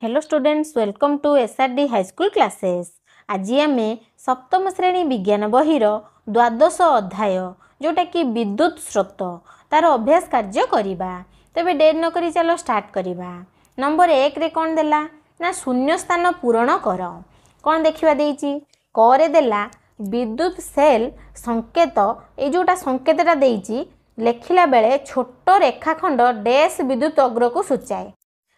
Hello students, welcome to SRD high school classes. आज आम सप्तम श्रेणी विज्ञान बहिर द्वादश अध्याय जोटा कि विद्युत स्रोत तार अभ्यास कार्य करवा। तेरे डेर न करी चलो स्टार्ट करवा। नंबर 1 रे कौन देला ना शून्य स्थान पूरण कर। कौन देखा देची करे देला विद्युत सेल संकेत ये जोटा संकेतटा देची लेखिला बेले छोट रेखाखंड डैश विद्युत अग्र को सूचाए।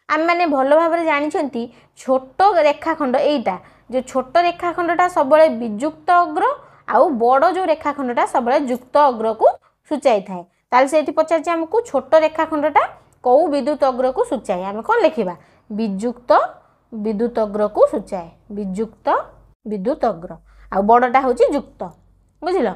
आम मैंने भल भाव जानी छोट रेखाखंड यहीटा जो छोट रेखाखंडटा सब विजुक्त अग्र आउ बड़ जो रेखाखंडटा सब युक्त अग्र को सूचाई थाए। ताल से पचार आमको छोट रेखाखंडटा कौ विद्युत अग्र को सूचाए। आम कौन लिखा विजुक्त विद्युत अग्र को सूचाए। विजुक्त विद्युत अग्र आ बड़टा हूँ युक्त। बुझल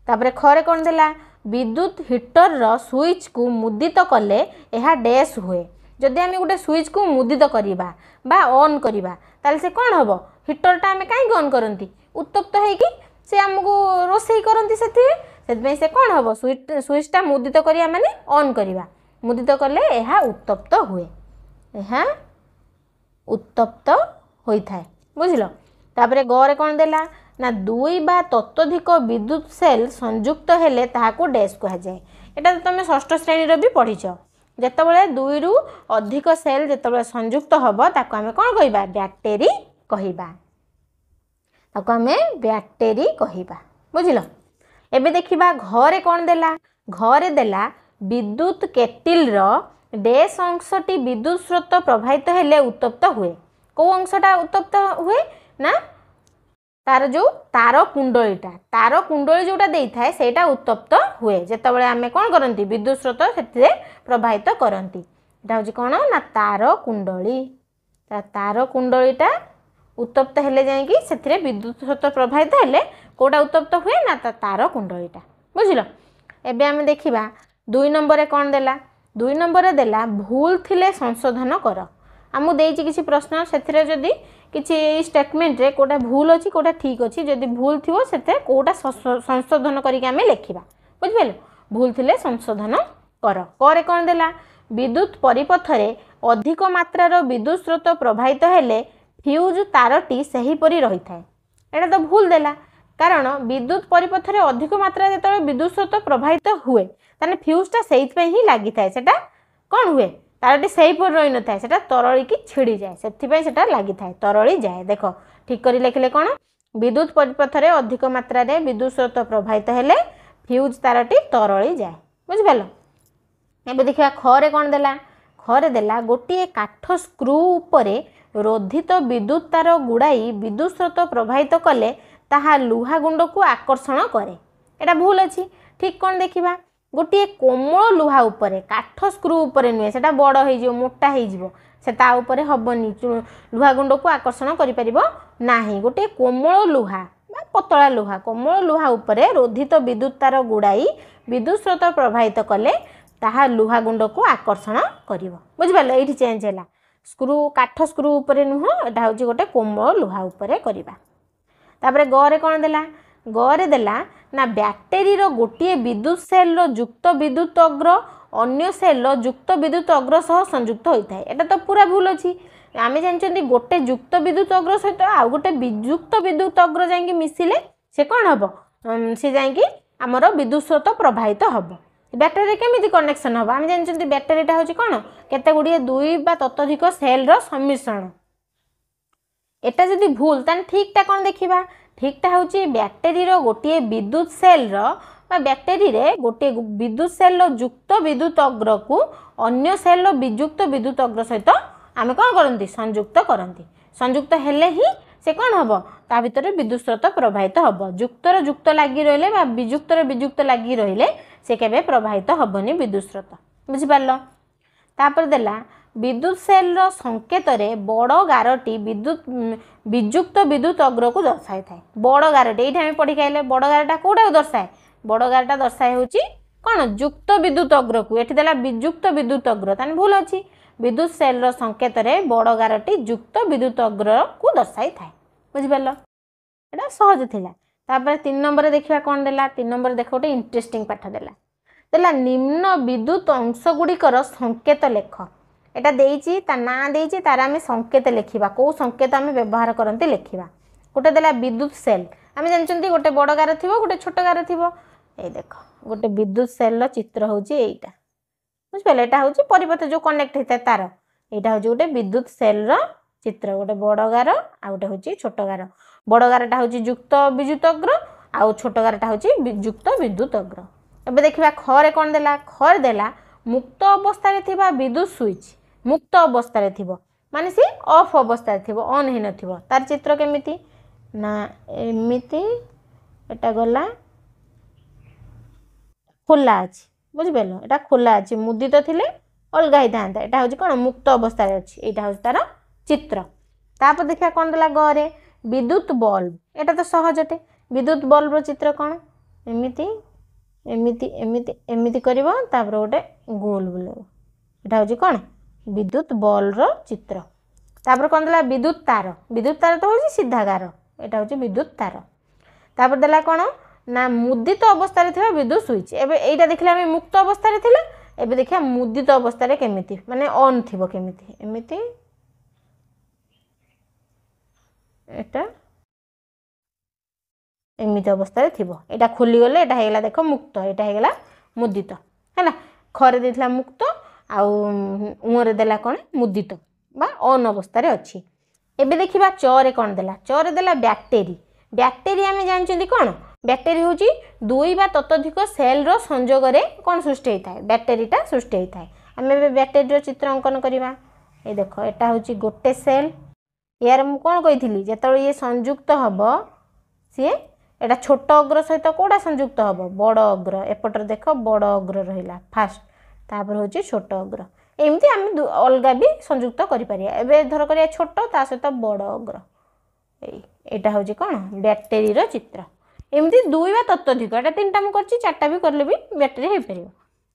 तापर खरे कौन देला विद्युत हिटर रो स्विच को मुदित कले यह डैश हुए। जदि आम गोटे स्विच को मुदित करवा बा ऑन करवा ताल से कौन हम हिटरटा आम कहीं ऑन करती उत्तप्त होगी से आमको रोषे करती से कौन हम स्विचटा मुदित करिया माने ऑन करवा मुदित कले यह उत्तप्त हुए। यह उत्तप्त होता है। बुझल तापर गरे कौन देला ना दुई बा ततोधिक विद्युत सेल संयुक्त हेले ताहाको डैश कहा जाए। एटा तो तुम षष्ठ श्रेणी भी पढ़ीच जितेबाला दुई रु अधिक सेल जितेबाला संयुक्त हम ताको आमे कौन कहबा बैक्टेरी कहबा। ताको आमे बैक्टेरी कहबा। बुझिल एबे देखिबा घरे कौन देला घरे देला विद्युत केटिल रो डैश अंशटी विद्युत स्रोत प्रभावित हेले उत्तप्त हुए। को अंशटा उत्तप्त हुए ना तार जो तार कुंडली जोटा देता है सेटा उत्तप्त हुए जितेबाला आमे कौन करती विद्युत स्रोत से प्रभावित करती। एटा हूँ कौन ना तार कुंडलीटा उत्तप्त हेले जाइए से विद्युत स्रोत प्रभावित हेले कोटा उत्तप्त हुए ना तार कुंडलीटा। बुझल एबे आमे देखिबा 2 नंबर कौन देला 2 नंबर देला भूल थिले संशोधन कर। आमको देइछि किछि प्रश्न से जदि किछि स्टेटमेंट रे कोटा भूल अच्छी कोटा ठीक अच्छी जदि भूल थी से कोटा संशोधन करके आमे लिखिबा। बुझिपाल भूल थिले संशोधन कर। करे कौन देला विद्युत परिपथरे अधिक मात्रार विद्युत स्रोत प्रभावित हेले फ्यूज तारटी सही परी रही थाए। एटा तो भूल देला कारण विद्युत परिपथरे अधिक मात्रा जो विद्युत स्रोत प्रभावित हुए ताने फ्यूजटा सेइथपई ही लागि थाए। सेटा कौन हुए तारटी सही पर रही न थाए सेटा तरली की छिड़ी जाए से लगी थाए तरली जाए। देख ठीक कर लिखले कौन विद्युत परिपथरे अधिक मात्रा रे विद्युत स्रोत प्रभावित हेले फ्यूज तारटी तरली जाए। बुझिपाल एबे देखिया खरे कौन देला खरे देला गोटे काठ स्क्रू उपरे रोधित विद्युत तार गुड़ाई विद्युत स्रोत प्रभावित कले ताहा लुहा गुंड को आकर्षण करे। एटा भूल अच्छी ठीक कौन देखिबा गोटे कोमल लुहा उपरे काठ स्क्रू उपरे नुहे से बड़ हो मोटा हो हेनी लुहा गुंड को आकर्षण करें। गोटे कोमल लुहा पतला लुहा कोमल लुहा उपरे रोधित विद्युत तार गुड़ाई विद्युत स्रोत प्रभावित कले ताहा लुहा गुंड को आकर्षण कर। बुझिपाल ये चेंज है स्क्रू काठ स्क्रू उपरे नुह एटा हूँ गोटे कोमल लुहा उपरे करवा। तापर गरे कौन देला गरे देला ना बैक्टेरी रो गोटे विद्युत सेल रो युक्त विद्युत अग्र अन्य सेल रो युक्त विद्युत अग्र सह संयुक्त होता है। एटा तो पूरा भूल अच्छी आम जानते गोटे युक्त विद्युत अग्र सहित आउ गोटे वियुक्त विद्युत अग्र जाइए मिसिले से कौन हम सी जाइए आमर विद्युत स्रोत प्रभावित हम। बैक्टेरी केमिति कनेक्शन हम आम जानते बैक्टेरीटा हूँ कौन केते गुड़िए दुई बा ततोधिक सेल रो सम्मिश्रण। एटा जदि भूल तान ठीकटा कौन देखिबा ठीकटा हूँ बैक्टेरी रो गोटे विद्युत सेल रो बैक्टेरी रे गोटे विद्युत सेल रो युक्त विद्युत अग्र को अन्य सेल रो वियुक्त विद्युत अग्र सहित आम कौन करती संयुक्त करती। संयुक्त हेले ही से कौन हम ता भीतर विद्युत स्रोत प्रभावित हम। युक्तर युक्त लगी रहिले बा वियुक्तर वियुक्त लगी रहिले से केबे प्रभावित हबनी विद्युत स्रोत। बुझिपाल तापर देला विद्युत सेल रो संकेत रे बड़ गारटी विद्युत वियुक्त विद्युत अग्र को दर्शाई थाए। बड़ गारटी ये पढ़ी खाइले बड़ गारटा कौटा दर्शाए बड़ गारटा दर्शाए हूँ कौन युक्त विद्युत अग्र को ये देला वियुक्त विद्युत अग्र ताने भूल अच्छी विद्युत सेल रो संकेत रे बड़ गारटी युक्त विद्युत अग्र को दर्शाई थाए। बुझिपाल एटा सहज थिला। तापर 3 नंबर देखिबा कौन देला 3 नंबर देख गोटे इंटरेस्टिंग पाठ देला निम्न विद्युत अंश गुड़िकर संकेत लेख। एटा देइची ता ना देइची तार आमे संकेत लेखिबा को संकेत आमे व्यवहार करंती लेखिबा गोटे देला विद्युत सेल आमे जानचंती गोटे बड़ गार थिबो गोटे छोट गार थिबो ए देखो गोटे विद्युत सेल रो चित्र होउची एटा बुझ पले एटा होउची परिपथ जो कनेक्ट हेता तार एटा होउची गोटे विद्युत सेल रो चित्र गोटे बड़ गार आ गोटे होउची छोट गार बड़ गारटा होउची युक्त विद्युत अग्र आ छोट गारटा होउची युक्त विद्युत अग्र एबे देखिबा खरे कोन देला खर देला मुक्त अवस्था रे थिबा विद्युत स्विच मुक्त अवस्था रे थिबो माने सी ऑफ अवस्था रे थिबो ऑन हे नथिबो तार चित्र केमिति ना एमिति एटा गला खुला अछि बुझ बेलो एटा खुला अछि मुदित थिले अलगा ही थांता एटा होची कोन मुक्त अवस्था रे अछि एटा होची तार चित्र तापर देखिया कोन देला गरे विद्युत बल्ब एटा तो सहजटे विद्युत बल्ब रो चित्र कोन एमिति एमिति एमिति एमिति करिवो तापर गोटे गोल बुलेबो एटा होची कोन विद्युत बल्ब रो चित्र तापर कोन देला विद्युत तार तो होची सीधा गार एटा होची विद्युत तार तापर देला कोन ना मुदित अवस्था रे थिबा विद्युत स्विच एबे एटा देखले हम मुक्त अवस्था रे थिला एबे देखिया मुदित अवस्था रे केमिति माने ऑन थिबो केमिति एमिति एटा एमिति अवस्था रे थिबो एटा खुली गले एटा हेगला देखो मुक्त एटा हेगला मुदित हैला खरे देथला मुक्त आ उरे देला कोन मुदित बा ऑन अवस्था रे अछि एबे देखिबा चरे कोन देला चरे देला बैक्टेरिया में जानचंदी कोन बैक्टेरिया होची दुई बा ततोधिक सेल रो संयोग रे कोन सृष्टि हेताय बैक्टेरिया सृष्टि हेताय हमें बे बैक्टेरिया चित्र अंकन करिबा ए देखो एटा होची गोटे सेल यार मु कोन कहिथिली जेतळ ये संयुक्त हबो सी एटा छोट अग्र सहित कोडा संयुक्त हबो बड़ अग्र एपटर देखो बड़ अग्र रहिला फास्ट तापर होची छोट अग्र एमती हम अलगा भी संयुक्त करि परिया एबे धर करिया छोट ता सहित बड़ अग्र एटा होची कोन बैक्टेरिया चित्र एमती दुई बा तत्वधिक एटा तीनटा मु करछि चारटा भी करले भी बैक्टेरिया हे परियो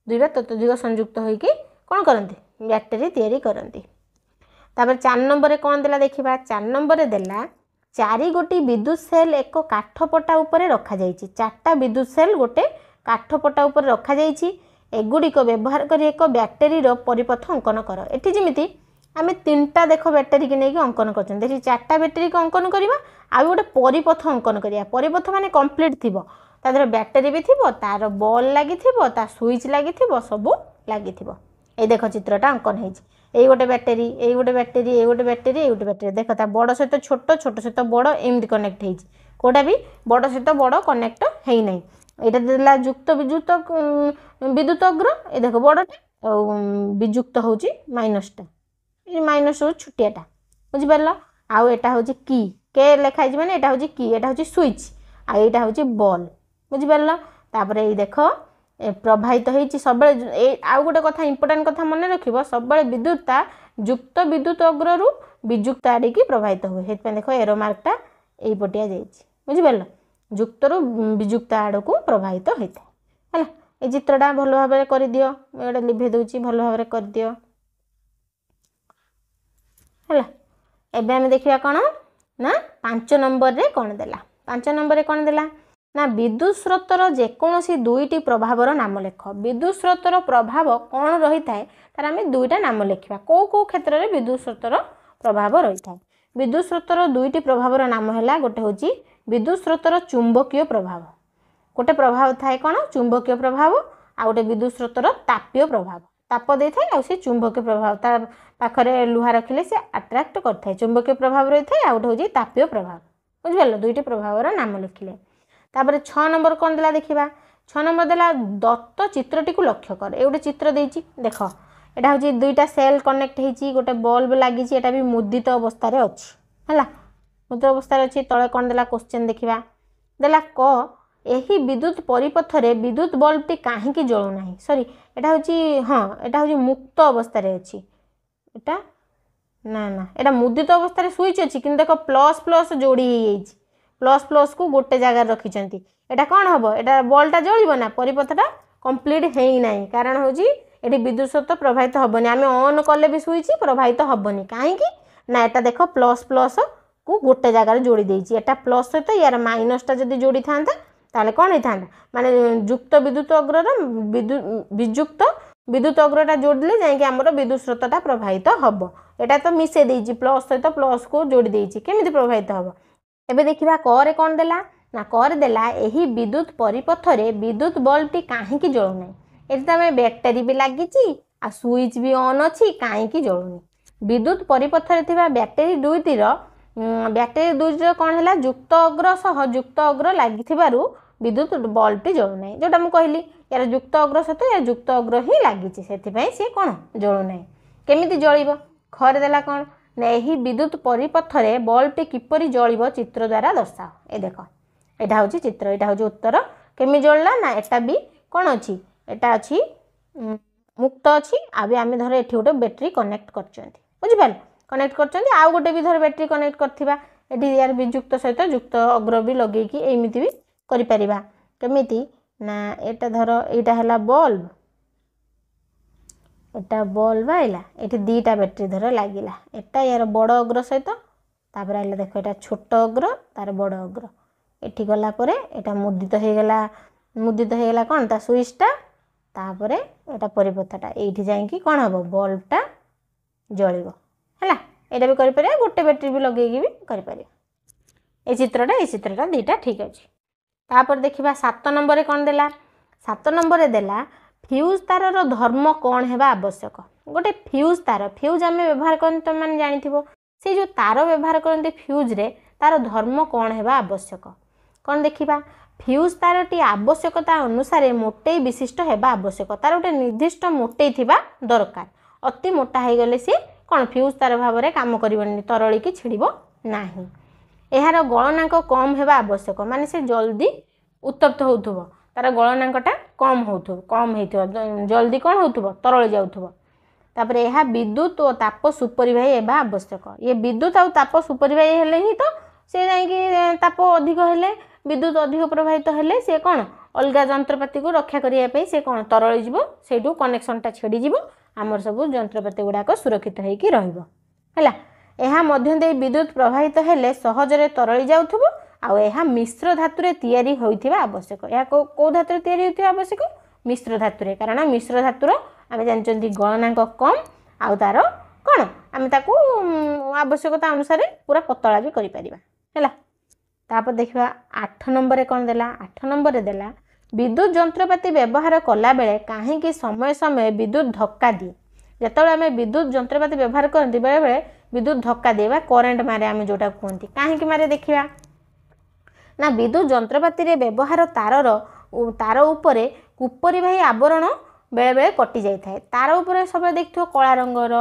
दुई बा तत्वधिक संयुक्त होई कि कोन करंती बैक्टेरिया तयारी करंती तापर 4 नंबर रे कोन देला देखिबा 4 नंबर रे देला चारि गोटी विद्युत सेल एक काठपटा ऊपर रखा जाइछि चारटा विद्युत सेल गोटे काठपटा ऊपर रखा जाइछि एगुडी को व्यवहार करी एक बैक्टेरिया परिपथ अंकन कर एठी जेमिति आमे तीनटा देखो बैक्टेरिया के नेकी अंकन करछन देखि चारटा बैक्टेरिया को अंकन करिबा आ गोटे परिपथ अंकन करिया परिपथ माने कंप्लीट थिबो तादर बैक्टेरिया भी थिबो तार बॉल लागि थिबो ता स्विच लागि थिबो सब लागि थिबो ए देखो चित्रटा अंकन हेछि एई गोटे बैक्टेरिया एई गोटे बैक्टेरिया एई गोटे बैक्टेरिया एई गोटे बैक्टेरिया देखो ता बड़ सहित छोट छोट सहित बड़ एमदी कनेक्ट हेछि कोडा भी बड़ सहित बड़ कनेक्ट हेइ नै एटा देला युक्त विद्युत अग्र ए देखो बड़टा वियुक्त होछि माइनसटा ए माइनस हो छुटियाटा बुझि परला आ एटा होछि की के लेखाइ माने एटा होछि की एटा होछि स्विच आ एटा होछि बॉल बुझि परला तापर ए देखो प्रभावित होइछि सब आ गोटे कथा इंपोर्टेंट कथा मन रखिबो सब विद्युतता युक्त विद्युत अग्र रु वियुक्त आडी की प्रभावित होय हेत देखो एरो मार्कटा एई पटिया जाइछि बुझि परला युक्त रु वियुक्त आड़ को प्रभावित होइता हला ए चित्रटा भलो भाबरे करि दियो एटा लिभे दोछि भलो भाबरे कर दियो हला एबे हम देखिबा कोन ना 5 नंबर रे कोन देला 5 नंबर रे कोन देला ना विद्युत स्रोतर जेकोसी दुईटी प्रभावर नाम लेख विद्युत स्रोतर प्रभाव कौन रही थाए तार आमे दुईटा नाम लेखिबा को को क्षेत्र रे विद्युत स्रोतर प्रभाव रही थाए विद्युत स्रोतर दुईटी प्रभावर नाम हैला गोटे होची विद्युत स्रोतर चुंबकीय प्रभाव गोटे प्रभाव थाए कोन चुंबकीय प्रभाव आ गोटे विद्युत स्रोतर तापीय प्रभाव ताप दे थाए आ से चुंबकीय प्रभाव ता पाखरे लुहा रखिले से अट्रैक्ट करथाय चुंबकीय प्रभाव रही थाए आ गोटे होची तापीय प्रभाव बुझिबेला दुईटी प्रभावर नाम लिखिले तापर 6 नंबर कोन देला देखिबा 6 नंबर देला दत्त चित्रटी को लक्ष्य कर ए गोटे चित्र देइची देखो एटा होची दुईटा सेल कनेक्ट हेची गोटे बल्ब लागिची एटा भी मुदित अवस्था रे अछि हला मुदित अवस्था रे अछि तळे कोन देला क्वेश्चन देखिबा देला क एही विद्युत परिपथ रे विद्युत बल्ब टी काहे की जळु नाही सॉरी एटा होची हां एटा होची मुक्त अवस्था रे अछि एटा ना ना एटा मुदित अवस्था रे स्विच अछि किन देखो प्लस प्लस जोड़ी हेइची प्लस प्लस को गोटे जगह रखिचंती एटा कोन हबो एटा बॉलटा जळिबो ना परिपथटा कंप्लीट हेइ नाही कारण होजी एटी विद्युत स्रोत प्रभावित हबनी आमे ऑन करले भी स्विच प्रभावित हबनी काहे की ना एटा देखो प्लस प्लस को गोटे जगह रे जोड़ी देइची एटा प्लस सहित यार माइनसटा जदी जोड़ी थांता ताले कोन हे थांता माने युक्त विद्युत अग्र रो विद्युत विद्युत अग्रटा जोड़िले जाइए आमर विद्युत स्रोतटा प्रवाहित हम एटा तो मिसे देइछि प्लस सहित प्लस को जोड़ी देइछि केमिति प्रवाहित हम एबे देखिबा करे कोन देला ना कर देला एही विद्युत परिपथ रे विद्युत बल्ब टी काहेकि जळु नै एटा तमे बैटरी भी लागिछि आ स्विच भी ऑन अछि काहेकि जळुनी विद्युत परिपथ रे थिबा बैटरी दुईटीर बैटरी दुईटीर कोन हैला युक्त अग्र सह युक्त अग्र लागिथिबारु विद्युत बल्ब टी जळु नै जोटा मु कहली यार युक्त अग्र सहित या युक्त अग्र ही लागिछि सेथि पई से कोन जळु नै केमिति जळिबो खरे देला कोन ना एही विद्युत परिपथ रे बल्ब टी किपरि जळिबो चित्र द्वारा दर्शाओ ए देखो एटा होची चित्र एटा होची उत्तर केमि जळला ना एटा भी कोन अछि एटा अछि मुक्त अछि आबे आमे धर एठी गोटे बैटरी कनेक्ट करचंती बुझि पाल कनेक्ट करचंती आ गोटे भी धर बैटरी कनेक्ट करथिबा एठी यार विद्युत सहित युक्त अग्र भी लगे कि एमिति भी करि परिबा केमिति ना एटा धर एटा हला बल्ब एटा बल्ब आइला एठी दीटा बैटरी धर लागिला एटा यार बड़ अग्र सहित तापर आइला देखो एटा छोट अग्र तार बड़ अग्र एठी गला परे एटा मुदित हे गेला कोन ता स्विचटा तापर एटा परिपथटा एठी जाई कि कोन हबो बल्बटा जळिबो हला एटा भी करि परिया गोटे बैटरी भी लगेगी भी करि परिया ए चित्रटा दीटा ठीक अछि तापर देखिबा 7 नंबर रे कोन देला 7 नंबर रे देला फ्यूज तार रो धर्म कोन हेबा आवश्यक गोटे फ्यूज आमे व्यवहार करन त माने जानिथिबो से जो तार व्यवहार करन फ्यूज रे तार धर्म कोन हेबा आवश्यक कोन देखिबा फ्यूज तारटी आवश्यकता अनुसार मोटे विशिष्ट हेबा आवश्यक तार गोटे निर्दिष्ट मोटे थिबा दरकार अति मोटा हे गले से कोन फ्यूज तार भाव रे काम करिवनी तरळी की छिड़िबो नाही एहार गलनांक कम हेबा आवश्यक माने से जल्दी उत्तप्त होथुबो तार गलनांकटा कम हेथुबो जल्दी कोन होथुबो तरळ जाउथुबो तापर एहा विद्युत और ताप सुपरिवाही हेबा आवश्यक ये विद्युत और ताप सुपरिवाही हेले ही तो से जाई कि ताप अधिक हेले विद्युत अधिक प्रवाहित हेले से कोन अलगा यंत्रपाती को रक्षा करिया पे से कोन तरळ जिवो सेटू कनेक्शनटा छेडी जिवो हमर सब यंत्रपाती गुडा को सुरक्षित हे कि रहइबो हैला एहा मध्य दे विद्युत प्रवाहित हेले सहजरे तरळी जाउथुबो आ एहा मिश्र धातु रे तयारी होइथिबा आवश्यक एहा को धातु रे तयारी होइथिबा आवश्यक मिश्र धातु रे कारण मिश्र धातुर आमे जानचंती गलनांक कम आ तार कोन आमे ताकू आवश्यकता अनुसार पूरा पतला भी करि परिबा हैला तापर देखिबा 8 नंबर रे कोन देला 8 नंबर रे देला विद्युत यंत्रपाती व्यवहार कला बेले काहे कि समय समय विद्युत धक्का दिए जतବେଳେ आमे विद्युत यंत्रपाती व्यवहार करंती बेले बेले विद्युत धक्का देबा करंट मारे आमे जोटा कहंती काहे कि मारे देखिबा ना विद्युत यंत्रपाती रे व्यवहार तार उपरे कुपरिवाही आवरण बेले बेले कटि जाई थाए तार उपरे सब देखथो कला रंगर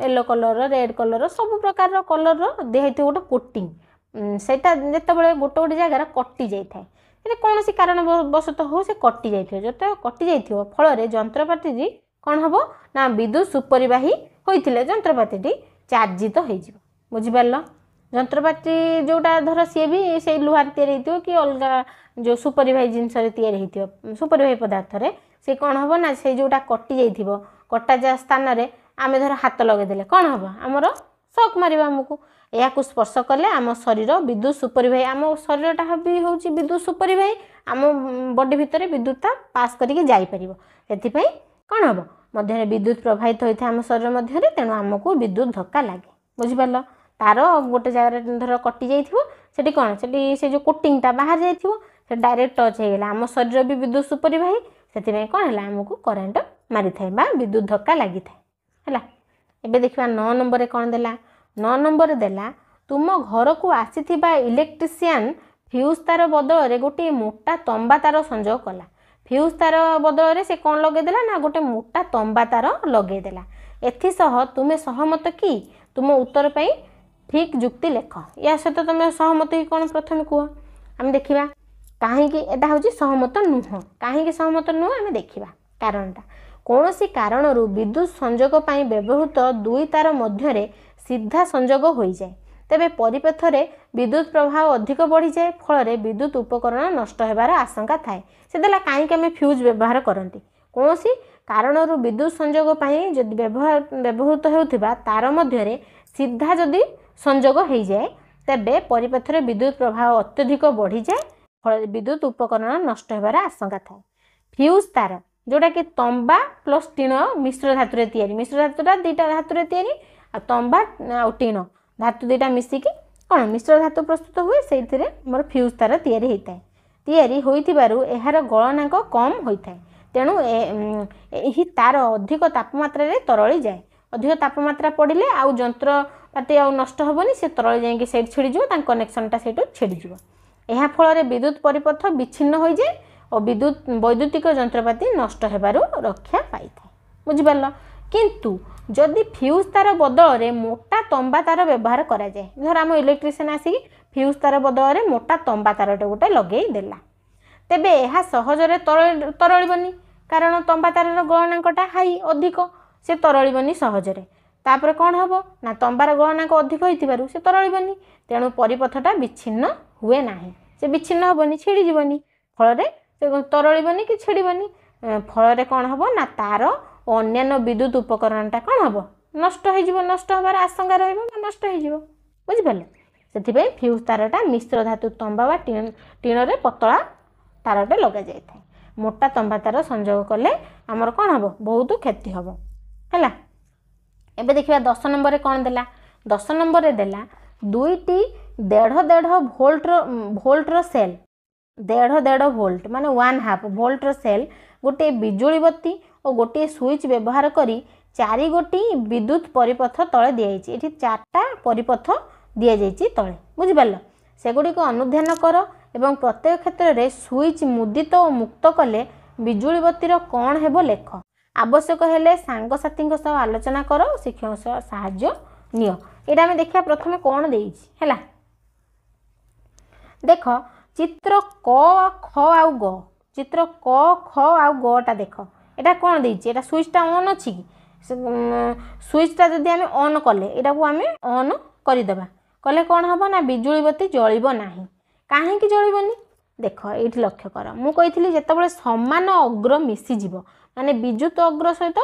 येलो कलर रेड कलर सब प्रकार रो कलर रो देहिथि गोटे कोटिंग सेटा जेतबेले गोटे गोटे जगह कटि जाई थाए एते कोनोसी कारण बसत हो से कटि जाई थियो जते कटि जाई थियो फल रे यंत्रपाती जी कोन हबो ना विद्युत सुपरिवाही होइथिले यंत्रपाती टी चार्जित होई जिवो बुझि परलो यंत्रपाती जोटा धर सी भी से लुहार तैयारी हेतियो कि अलगा जो सुपरिवाही जिनस रे तैयारी हेतियो सुपरिवाही पदार्थ रे से कोन हबो ना से जोटा कटि जाइथिबो कटा जा स्थान रे आमे धर हाथ लगे देले कोन हबो हमरो शॉक मारिबा हमकु या को स्पर्श कले आम शरीर विद्युत सुपरिवाही आम शरीरटा भी होची विद्युत सुपरिवाही आम बॉडी भितर विद्युतता पास करिके जाई परिबो सेति पई कोन हबो मध्य विद्युत प्रवाहित होइथे आम शरीर मध्य रे तेनु हमकु विद्युत धक्का लागे बुझि परलो तार गोटे जगह धर कटि जाइथिबो सेठी कोन सेठी से जो कोटिंगटा बाहर जाइथिबो से डायरेक्ट टच हे गेला आम शरीर भी विद्युत सुपरिवाही सेति पई कोन हला हमकु करंट मारि थाए बा विद्युत धक्का लागि थाए हला एबे देखिबा 9 नंबर रे कोन देला 9 नंबर देला तुम घर को आसीथिबा इलेक्ट्रिशियन फ्यूज तार बदल रे गोटे मोटा तंबा तार संजोग कला फ्यूज तार बदल रे से कोन लगे देला ना गोटे मोटा तंबा तार लगे देला एथि सह तुमे सहमत की तुम उत्तर पई ठीक जुक्ति लेख या सहित तुम सहमत ही कोन प्रथम कुह हम देखिबा काहे कि एटा होची सहमत नुह काहे कि सहमत नुह हम देखिबा कारणटा कोनोसी कारणरू विद्युत संजोग पई व्यवहृत दुई तार मध्य रे सीधा संजोग होई जाए तेबे परिपथ रे विद्युत प्रवाह अधिक बढ़ी जाए फल रे विद्युत उपकरण नष्ट हेबार आशंका थाए से देला काहे कि हम फ्यूज व्यवहार करंती कोनोसी कारणरू विद्युत संजोग पई जदि व्यवहृत हेउथिबा तार मध्य रे सीधा जदि संजोग होई जाए तेबे परिपथ रे विद्युत प्रवाह अत्यधिक बढ़ी जाए फल विद्युत उपकरण नष्ट हेबार आशंका थाए फ्यूज तार जोटा कि तंबा प्लस टीण मिश्र धातु तैयारी मिश्र धातुटा दुईटा धातु तैयारी आ तंबा आ टीण धातु दुईटा मिसिकी कौन मिश्र धातु प्रस्तुत हुए से मोर फ्यूज तार तैयारी होता है तैयारी होइथिबारु एहार गलनांक कम होता है तेणु यही तार अधिक तापमात्रा रे तरली जाए अधिक तापमात्रा पड़े आउ जंत्रपाति आउ नष्ट हेनी से तरली जाए से छिड़ीज कनेक्शनटा से छिड़ीज यह फल विद्युत परिपथ विच्छिन्न हो जाए और वैद्युतिक जंत्रपाति नष्ट होबारु रक्षा पाई था बुझिपार किंतु जदि फ्यूज तार बदल में मोटा तंबा तार व्यवहार करा जाए धर आम इलेक्ट्रिशियन आसिक फ्यूज तार बदल में मोटा तंबा तारटे गोटे लगे देला तेबे यह सहजरे तरलबनी कारण तंबा तार गलनांकटा हाई अधिक से तरलबनी सहजरे तापर कौन हम ना तंबार गलनांक अधिक होइथिबारु से तरलबनी तेणु परिपथटा विच्छिन्न हुए नाही से विच्छिन्न हेनी छिड़ीजी फल से तरलबनी कि छिड़बनी फल कौन हम ना तार अन्यान्य विद्युत उपकरणटा कौन हम नष्ट हो नष्ट हबार आशंका रष्ट हो बुझिपारे से फ्यूज तारटा मिश्र धातु तंबा टीण पतला तारटे लग जाए मोटा तंबा तार संयोग कले आमर कौन हम बहुत क्षति हम है एबे देखिए 10 नंबर रे कौन देला 10 नंबर रे देला दुईटी 1.5 वोल्टर सेल 1.5 वोल्ट माने 1/2 वोल्टर सेल गोटे बिजुली बत्ती और गोटे स्विच व्यवहार करी 4 गोटी विद्युत परिपथ तले दिया ये 4टा परिपथ दि जाइए तले बुझिपार सेगुड़ी को अनुध्यान कर एवं प्रत्येक क्षेत्र में स्विच मुदित और मुक्त कले बिजुली बत्तीर कौन हेबो लेख आवश्यक हेले सांगसाथी सह आलोचना कर शिक्षक सह साहाय्य नियो एटा आमे देखिया प्रथम कौन देइछि हैला देख चित्र क ख आउ ग चित्र क ख आउ ग टा देख एटा कौन देइछि एटा स्विचटा ऑन अछि कि स्विचटा जदि आमे ऑन कले एटा को आमे ऑन करि देबा कले कौन हबो ना बिजुली बत्ती जळिबो नाही काहे कि जळिबोनी देख एठी लक्ष्य कर मु कहिथिली जेतेबेले समान अग्र मिसी जीवो माने विद्युत अग्र सहित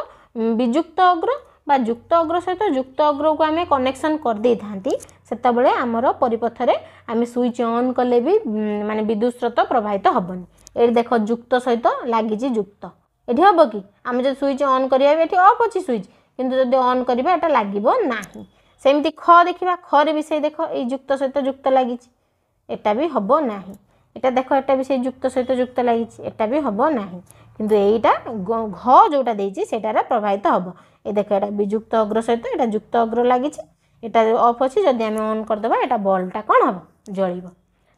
विजुक्त अग्र बा युक्त अग्र सहित युक्त अग्र को आमे कनेक्शन कर दे थांती सेतेबेले हमर परिपथ रे आमे स्विच ऑन कले भी माने विद्युत स्रोत प्रवाहित हबनी ए देखो युक्त सहित लागि जी युक्त एठी हबो कि आमे जे स्विच ऑन करिया एठी ऑफ अछि स्विच किंतु जदि ऑन करिबा एटा लागिबो नाही सेमति ख देखिबा ख रे भी से देखो ए युक्त सहित युक्त लागि छी एटा भी हबो नाही एटा देखो एटा भी से युक्त सहित युक्त लागि छी एटा भी हबो नाही किंतु एटा घ जोटा देइछि सेटारे प्रवाहित हबो ए देखो एटा विजुक्त अग्र सहित एटा युक्त अग्र लागि छी एटा ऑफ अछि जदि हम ऑन कर देबा एटा बल्बटा कोन हबो जळिबो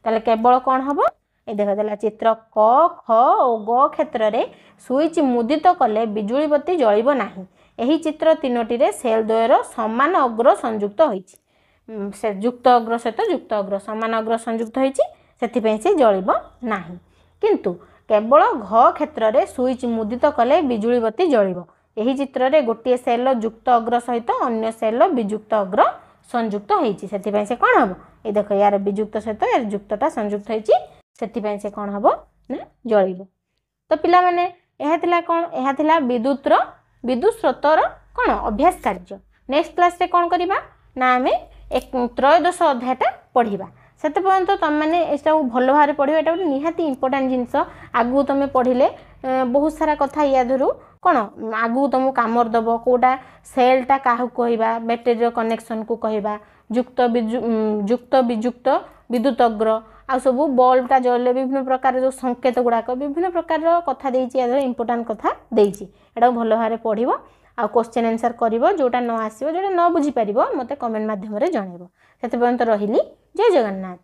ताले केवल कोन हबो ए देखो देला चित्र क ख और ग क्षेत्र रे स्विच मुदित कले बिजुली बत्ती जळिबो नाही एही चित्र तीनोटी रे सेल द्वयर समान अग्र संयुक्त होइछि से युक्त अग्र सहित युक्त अग्र समान अग्र संयुक्त होइछि सेथिपई से जळिबो नाही किंतु केवल घ क्षेत्र रे स्विच मुदित कले बिजुली बत्ती जळिबो एही चित्र रे गोटे सेल युक्त अग्र सहित अन्य सेल विजुक्त अग्र संयुक्त होइछि सेथिपई से कोन हबो ए देखो यार विजुक्त सहित यार युक्तटा संयुक्त होइछि सेथिपई से कोन हबो ना जळिबो तो पिला माने एहा थिला कोन एहा थिला विद्युत स्रोतर कोन अभ्यास कार्य नेक्स्ट क्लास रे कोन करिबा ना आमे एक 13 अध्यायटा पढ़िबा सेते पर्यंत तुम मैंने एटा भल भाव पढ़ो एटा निहाती इंपोर्टेंट जिनस आगु तुम पढ़िले बहुत सारा कथा या धरु कौन आगु तुमको कामर दब कोटा सेलटा क्या कहवा बैटेरी कनेक्शन को कहवा युक्त विजुक्त विद्युत अग्र आ सब बल्बटा जल्ले विभिन्न प्रकार जो संकेत गुड़ाक विभिन्न प्रकार कथा इंपोर्टेंट कथा एटा भल भाव पढ़ो आ क्वेश्चन आंसर करिवो जोटा न आसीबो जोटा न बुझी परिबो मते कमेंट माध्यम रे जणाइबो सेते पर्यंत रहिली जय जगन्नाथ।